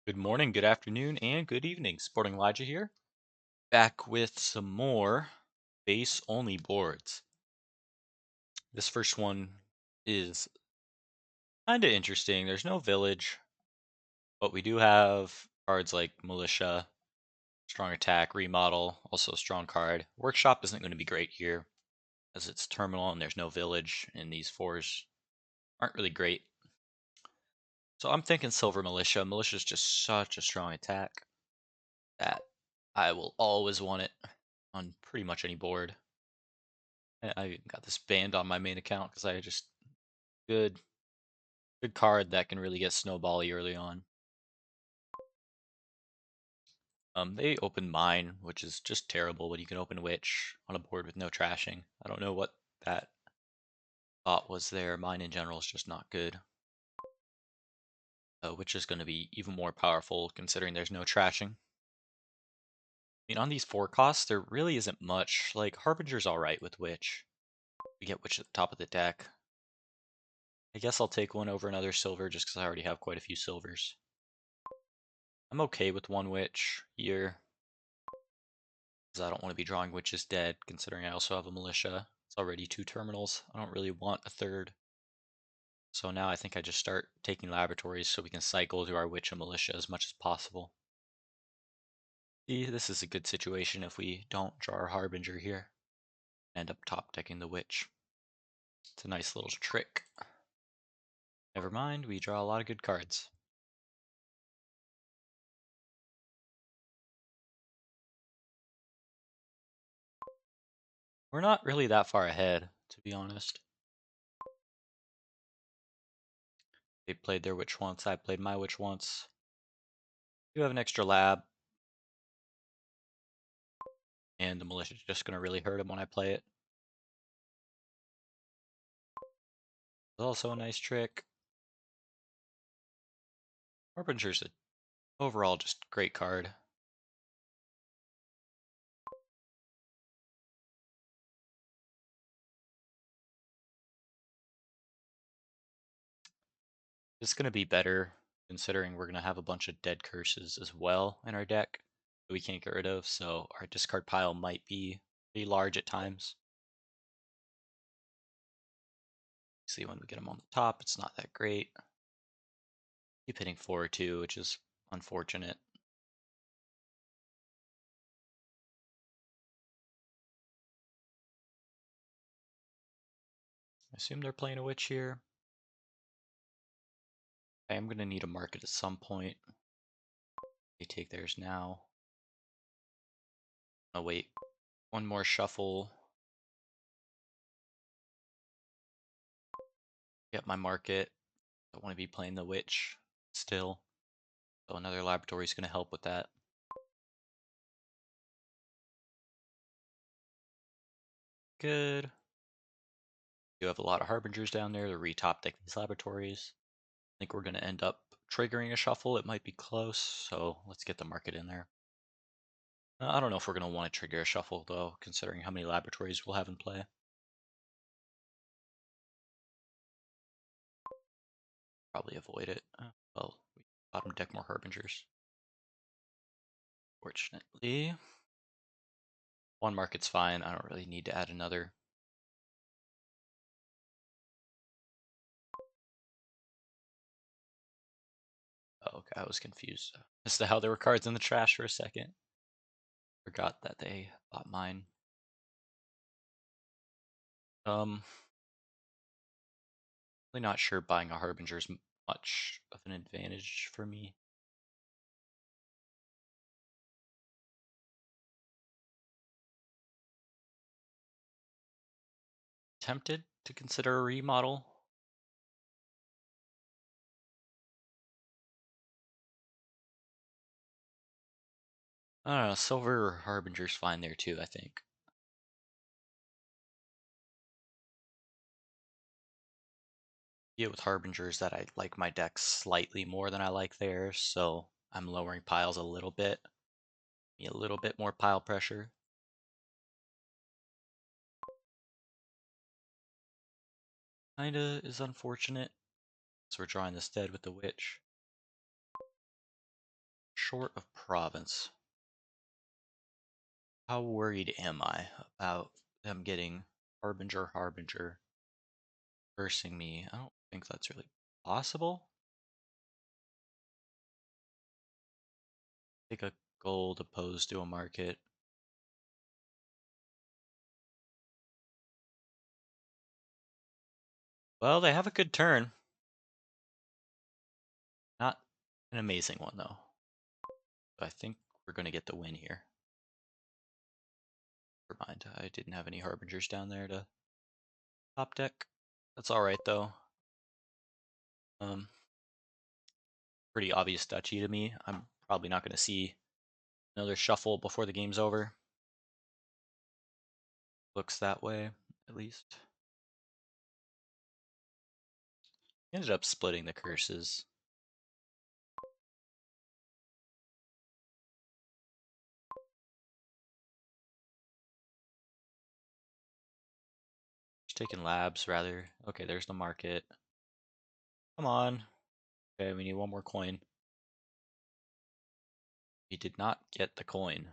Good morning, good afternoon, and good evening. Sporting Elijah here, back with some more base only boards. This first one is kind of interesting. There's no village, but we do have cards like Militia, Strong Attack, Remodel, also a strong card. Workshop isn't going to be great here as it's terminal and there's no village, and these fours aren't really great. So I'm thinking Silver Militia. Militia is just such a strong attack that I will always want it on pretty much any board. I even got this banned on my main account because I just good good card that can really get snowbally early on. They opened mine, which is just terrible when you can open Witch on a board with no trashing. I don't know what that thought was there. Mine in general is just not good. Which is going to be even more powerful considering there's no trashing. I mean, on these 4 costs, there really isn't much. Like, Harbinger's alright with Witch. We get Witch at the top of the deck. I guess I'll take one over another silver just because I already have quite a few silvers. I'm okay with one Witch here, because I don't want to be drawing Witches dead, considering I also have a Militia. It's already 2 terminals. I don't really want a third. So now I think I just start taking laboratories so we can cycle through our Witch and Militia as much as possible. See, this is a good situation if we don't draw our Harbinger here. End up top decking the Witch. It's a nice little trick. Never mind, we draw a lot of good cards. We're not really that far ahead, to be honest. They played their Witch once, I played my Witch once. You have an extra lab, and the Militia's just going to really hurt him when I play it. It's also a nice trick. Harbinger's a overall just great card. It's going to be better considering we're going to have a bunch of dead curses as well in our deck that we can't get rid of, so our discard pile might be pretty large at times. See, when we get them on the top, it's not that great. Keep hitting 4 or 2, which is unfortunate. I assume they're playing a witch here. I am going to need a market at some point. They take theirs now. Oh wait, one more shuffle. Get my market. Don't want to be playing the witch still. So another laboratory is going to help with that. Good. You have a lot of harbingers down there to retop deck these laboratories. I think we're going to end up triggering a shuffle. It might be close, so let's get the market in there. I don't know if we're going to want to trigger a shuffle though, considering how many laboratories we'll have in play. Probably avoid it. Well, we bottom deck more harbingers. Fortunately, one market's fine. I don't really need to add another. Oh, okay, I was confused as to how there were cards in the trash for a second. Forgot that they bought mine. Really not sure buying a harbinger is much of an advantage for me. Tempted to consider a remodel. I don't know, silver harbinger's fine there too, I think. Yeah, with harbingers that I like my deck slightly more than I like theirs, so I'm lowering piles a little bit. Need a little bit more pile pressure. Kinda is unfortunate. So we're drawing this dead with the witch. short of province. How worried am I about them getting Harbinger versing me? I don't think that's really possible. Take a gold opposed to a market. Well, they have a good turn. Not an amazing one, though. I think we're going to get the win here. Never mind. I didn't have any Harbingers down there to top deck. That's alright, though. Um, Pretty obvious duchy to me. I'm probably not going to see another shuffle before the game's over. Looks that way, at least. Ended up splitting the curses. Just taking labs, rather. Okay, there's the market. Come on. Okay, we need one more coin. We did not get the coin.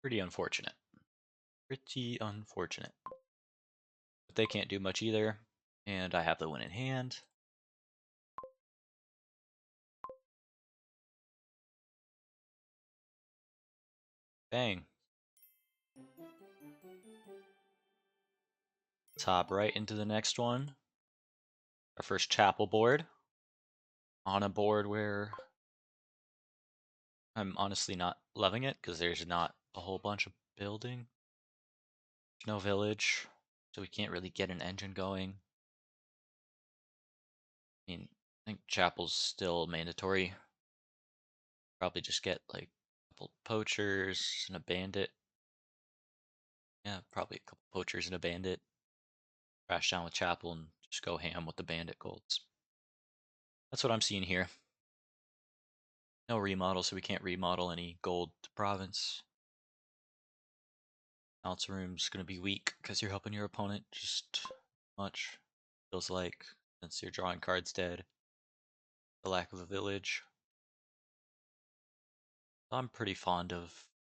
Pretty unfortunate. Pretty unfortunate. But they can't do much either. And I have the win in hand. Bang. Top right into the next one. Our first chapel board. On a board where I'm honestly not loving it because there's not a whole bunch of building. There's no village, so we can't really get an engine going. I mean, I think chapel's still mandatory. Probably just get like a couple poachers and a bandit. Yeah, probably a couple poachers and a bandit. Crash down with chapel and just go ham with the bandit golds. That's what I'm seeing here. No remodel, so we can't remodel any gold to province. Council room's gonna be weak because you're helping your opponent just much. Feels like since you're drawing cards dead, the lack of a village. I'm pretty fond of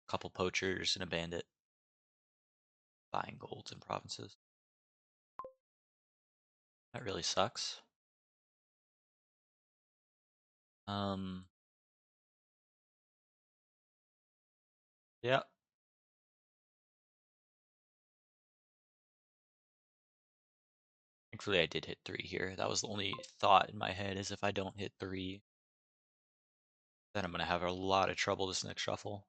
a couple poachers and a bandit buying golds in provinces. That really sucks. Um, yeah. Thankfully, I did hit 3 here. That was the only thought in my head is if I don't hit 3, then I'm gonna have a lot of trouble this next shuffle.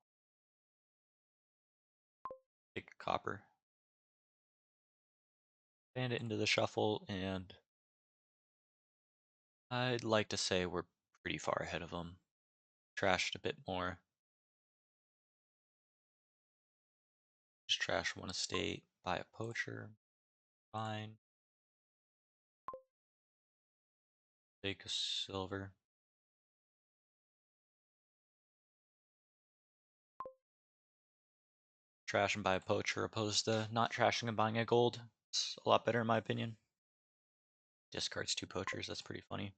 Take a copper. Bandit into the shuffle, and I'd like to say we're pretty far ahead of them. Trashed a bit more. Just trash one estate, buy a poacher. Fine. Take a silver. Trash and buy a poacher opposed to not trashing and buying a gold. It's a lot better in my opinion. Discards 2 poachers, that's pretty funny.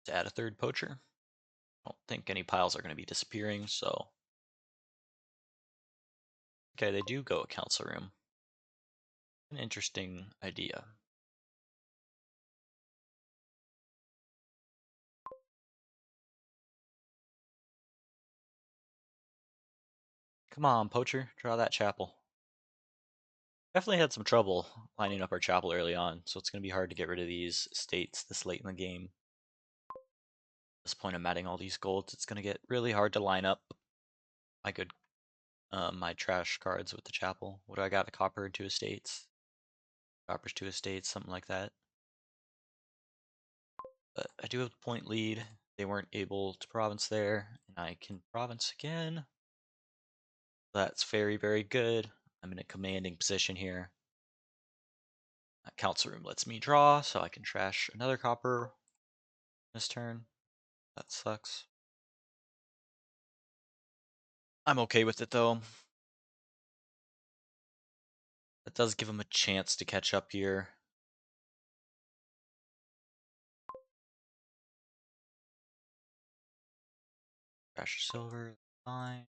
To add a 3rd poacher. I don't think any piles are going to be disappearing, so. Okay, they do go a council room. An interesting idea. Come on, poacher, draw that chapel. Definitely had some trouble lining up our chapel early on, so it's going to be hard to get rid of these estates this late in the game. At this point, I'm adding all these golds. It's going to get really hard to line up my trash cards with the chapel. What do I got? A copper and 2 estates. Coppers 2 estates, something like that. But I do have the point lead. They weren't able to province there, and I can province again. That's very, very good. I'm in a commanding position here. That council room lets me draw, so I can trash another copper this turn. That sucks. I'm okay with it though. That does give him a chance to catch up here. Trash silver, fine.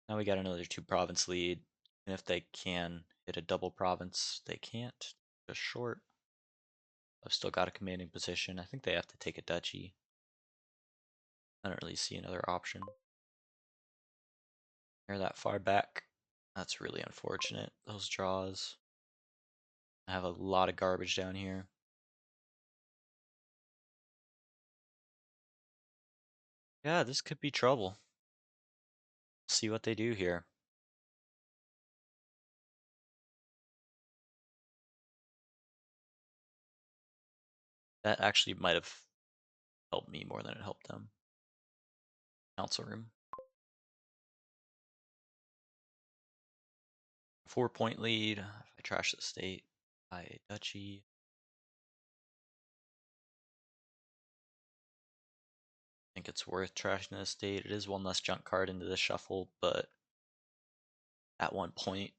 Now we got another 2 province lead. And if they can hit a double province, they can't. Just short. I've still got a commanding position. I think they have to take a duchy. I don't really see another option. They're that far back. That's really unfortunate. Those draws. I have a lot of garbage down here. Yeah, this could be trouble. See what they do here. That actually might have helped me more than it helped them. Council room. 4 point lead. If I trash the state, by duchy. I think it's worth trashing the state. It is one less junk card into the shuffle, but at 1 point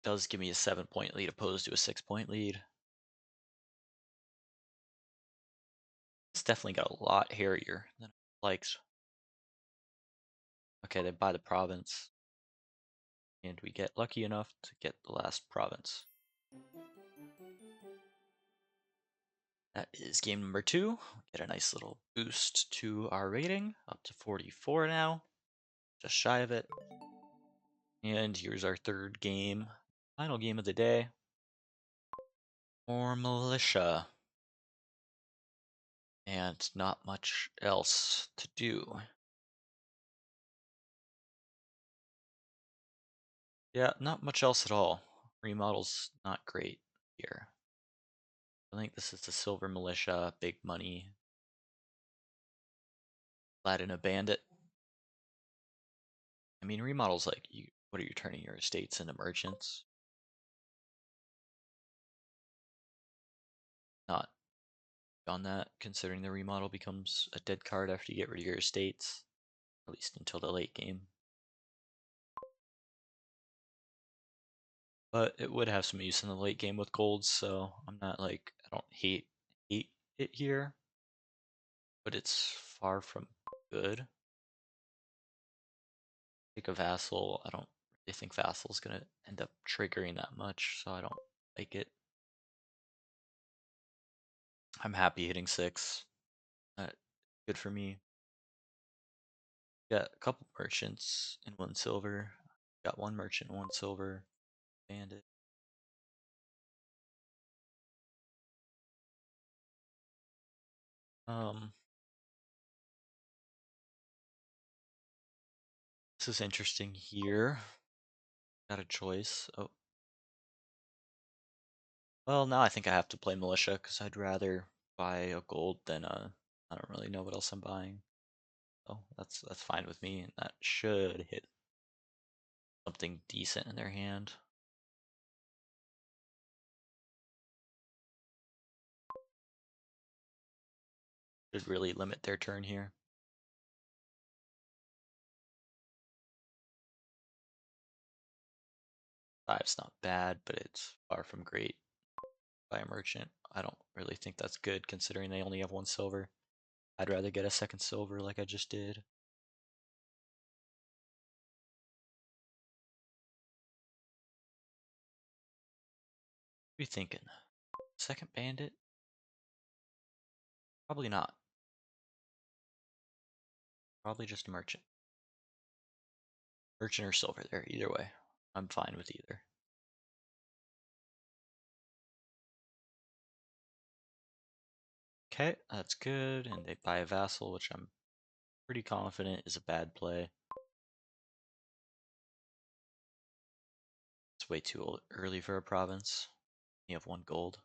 does give me a 7 point lead opposed to a 6 point lead. It's definitely got a lot hairier than it likes. Okay, they buy the province. And we get lucky enough to get the last province. That is game number 2. Get a nice little boost to our rating, up to 44 now. Just shy of it. And here's our third game. Final game of the day. More militia. And not much else to do. Yeah, not much else at all. Remodel's not great here. I think this is the silver militia, big money. Aladdin a bandit. I mean, remodels like you. What are you turning your estates into merchants? Not on that, considering the remodel becomes a dead card after you get rid of your estates, at least until the late game. But it would have some use in the late game with golds, so I'm not like I don't hate it here, but it's far from good. Take a vassal. I don't really think vassal's gonna end up triggering that much, so I don't like it. I'm happy hitting 6. Good for me. Got a couple merchants and 1 silver. Got 1 merchant, 1 silver. Bandit. Um, this is interesting here. Got a choice. Oh, well, now I think I have to play militia because I'd rather buy a gold than I don't really know what else I'm buying. Oh, that's fine with me, and that should hit something decent in their hand. Should really limit their turn here. Five's not bad, but it's far from great. Buy a merchant. I don't really think that's good considering they only have 1 silver. I'd rather get a second silver like I just did. What are you thinking? Second bandit? Probably not. Probably just a merchant. Merchant or silver there, either way. I'm fine with either. Okay, that's good. And they buy a vassal, which I'm pretty confident is a bad play. It's way too early for a province. You have 1 gold.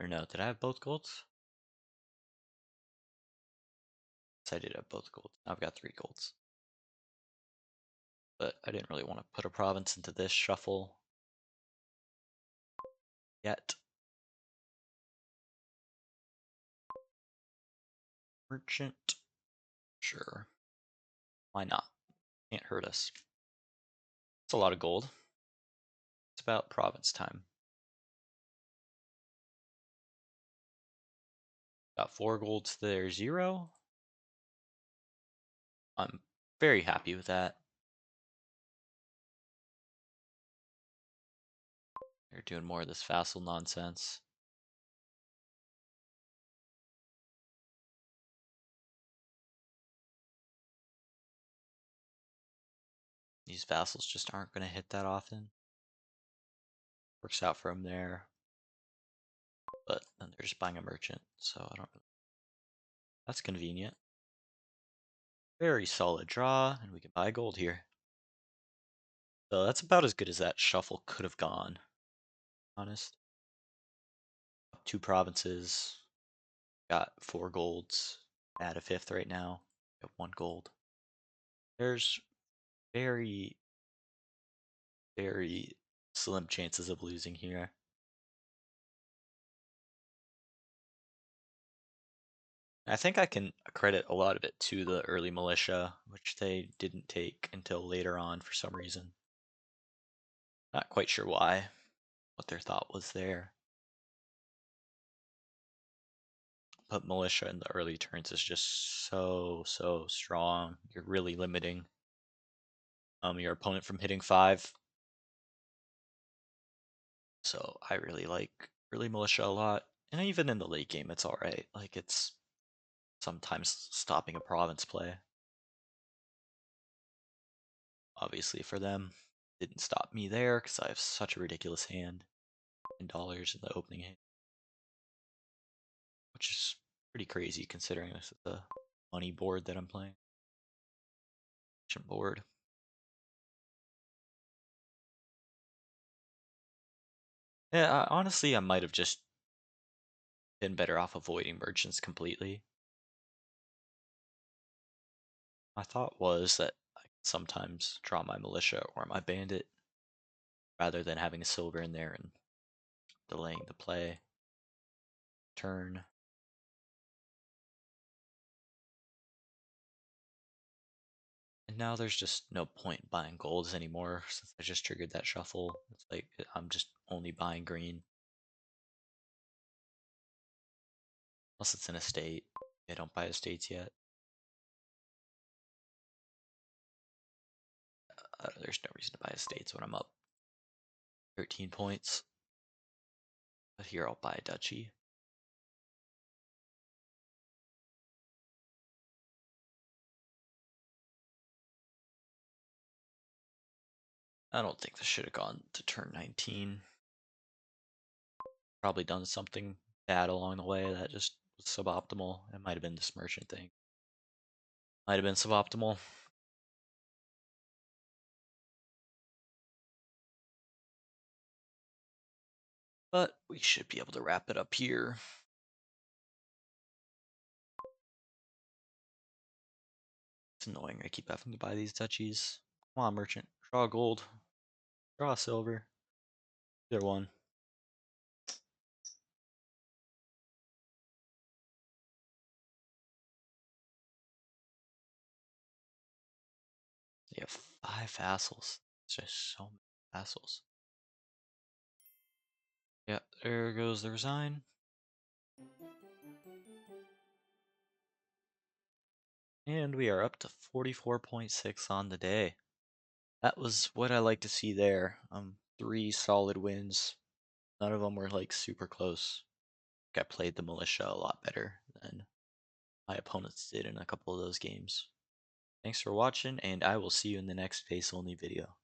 Or no, did I have both golds? Yes, I did have both golds. Now I've got 3 golds. But I didn't really want to put a province into this shuffle yet. Merchant. Sure. Why not? Can't hurt us. It's a lot of gold. It's about province time. Got 4 gold to their 0. I'm very happy with that. They're doing more of this vassal nonsense. These vassals just aren't going to hit that often. Works out for them there. But then they're just buying a merchant, so I don't really. That's convenient. Very solid draw, and we can buy gold here. So that's about as good as that shuffle could have gone, honest. 2 provinces, got 4 golds, add a 5th right now, got 1 gold. There's very, very slim chances of losing here. I think I can credit a lot of it to the early militia, which they didn't take until later on for some reason. Not quite sure why, what their thought was there. But militia in the early turns is just so strong. You're really limiting your opponent from hitting 5. So I really like early militia a lot. And even in the late game, it's alright. Like, it's sometimes stopping a province play. Obviously, for them, didn't stop me there because I have such a ridiculous hand in dollars in the opening hand, which is pretty crazy considering this is the money board that I'm playing. Board. Yeah, honestly, I might have just been better off avoiding merchants completely. My thought was that I could sometimes draw my militia or my bandit rather than having a silver in there and delaying the play turn. And now there's just no point buying golds anymore since I just triggered that shuffle. It's like I'm just only buying green. Unless it's an estate. I don't buy estates yet. There's no reason to buy estates when I'm up 13 points. But here I'll buy a duchy. I don't think this should have gone to turn 19. Probably done something bad along the way that just was suboptimal. It might have been this merchant thing. Might have been suboptimal. But we should be able to wrap it up here. It's annoying. I keep having to buy these duchies. Come on, merchant. Draw gold. Draw silver. Either one. You have 5 vassals. It's just so many vassals. Yeah, there goes the resign. And we are up to 44.6 on the day. That was what I like to see there. 3 solid wins. None of them were like super close. I played the militia a lot better than my opponents did in a couple of those games. Thanks for watching, and I will see you in the next face only video.